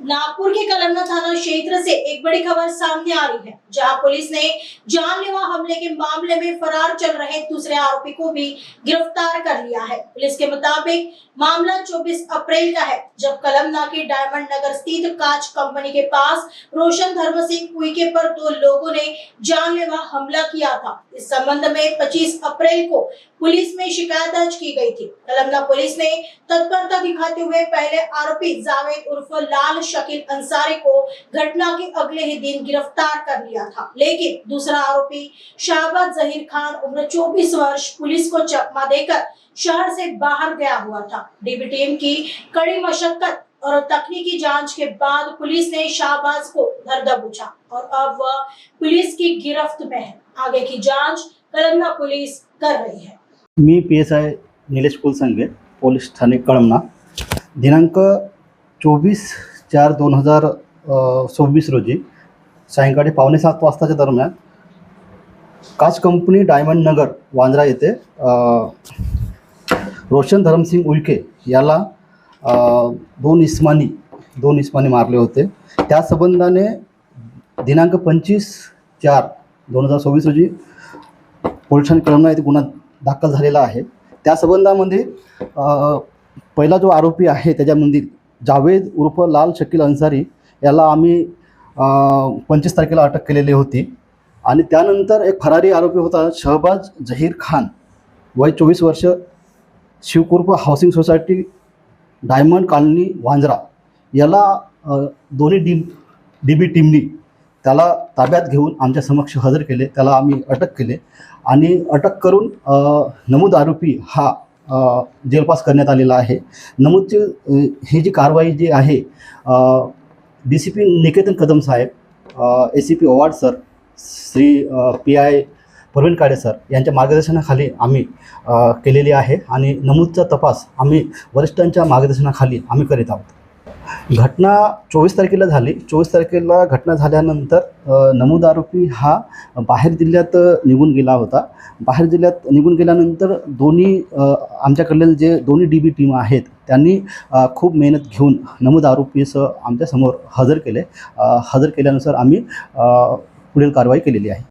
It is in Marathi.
नागपुर के कलमना थाना क्षेत्र से एक बड़ी खबर सामने आ रही है, जहां पुलिस ने जानलेवा हमले के मामले में फरार चल रहे दूसरे आरोपी को भी गिरफ्तार कर लिया है। पुलिस के मुताबिक मामला 24 अप्रैल का है, जब कलमना के डायमंड नगर स्थित कांच कंपनी के पास रोशन धर्म सिंह उइके पर दो लोगों ने जानलेवा हमला किया था। इस संबंध में 25 अप्रैल को पुलिस में शिकायत दर्ज की गई थी। कलमना पुलिस ने तत्परता दिखाते हुए पहले आरोपी जावेद उर्फ लाल शकील अंसारी को घटना के अगले ही दिन गिरफ्तार कर लिया था, लेकिन दूसरा आरोपी शाहबाज जहीर खान उम्र 24 वर्ष पुलिस को चकमा देकर शहर से बाहर गया हुआ था। डीबी टीम की कड़ी मशक्कत और तकनीकी जांच के बाद पुलिस ने शाहबाज को धर दबोचा और अब वह पुलिस की गिरफ्त में है। आगे की जांच कलमना पुलिस कर रही है। मी PSI निलेश कुलसंगे, पोलीस ठाणे कळमना, दिनांक 24/4/2024 रोजी सायंकाळी 6:45 वाजताच्या दरम्यान काच कंपनी डायमंड नगर वांद्रा येथे रोशन धरमसिंग उइके याला दोन इस्मानी मारले होते। त्या संबंधाने दिनांक 25/4/2024 रोजी पोलीस ठाणे कळमना येथे गुन्हा दाखल झालेला आहे। त्या संबंधामध्ये पहिला जो आरोपी आहे त्याच्यामध्ये जावेद उर्फ लाल शकील अंसारी याला आम्ही 25 तारखेला अटक केलेली होती आणि त्यानंतर एक फरारी आरोपी होता शहबाज जहीर खान, वय 24 वर्ष, शिवकुर्प housing society diamond colony Bandra याला दोन्ही डीबी टीमनी त्याला ताब्यात घेऊन आमच्या समक्ष हजर केले। त्याला आम्ही अटक केले आणि अटक करून नमूद आरोपी हा जेलपास करण्यात आलेला आहे। नमूदची ही जी कारवाई जी आहे DCP निकेतन कदम साहेब, ACP Owad sir, Shri PI Pravin Kale sir यांच्या मार्गदर्शनाखाली आम्ही केलेली आहे आणि नमूदचा तपास आम्ही वरिष्ठांच्या मार्गदर्शनाखाली आम्ही करीत आहोत। घटना 24 तारखेला झाली। 24 तारखेला घटना झाल्यानंतर नमूद आरोपी हा बाहेर जिल्ह्यात निघून गेला होता। बाहेर जिल्ह्यात निघून गेल्यानंतर दोन्ही आमच्याकडले जे दोन्ही DB टीम आहेत त्यांनी खूप मेहनत घेऊन नमूद आरोपीसह आमच्यासमोर हजर केले। हजर केल्यानुसार आम्ही पुढील कारवाई केलेली आहे।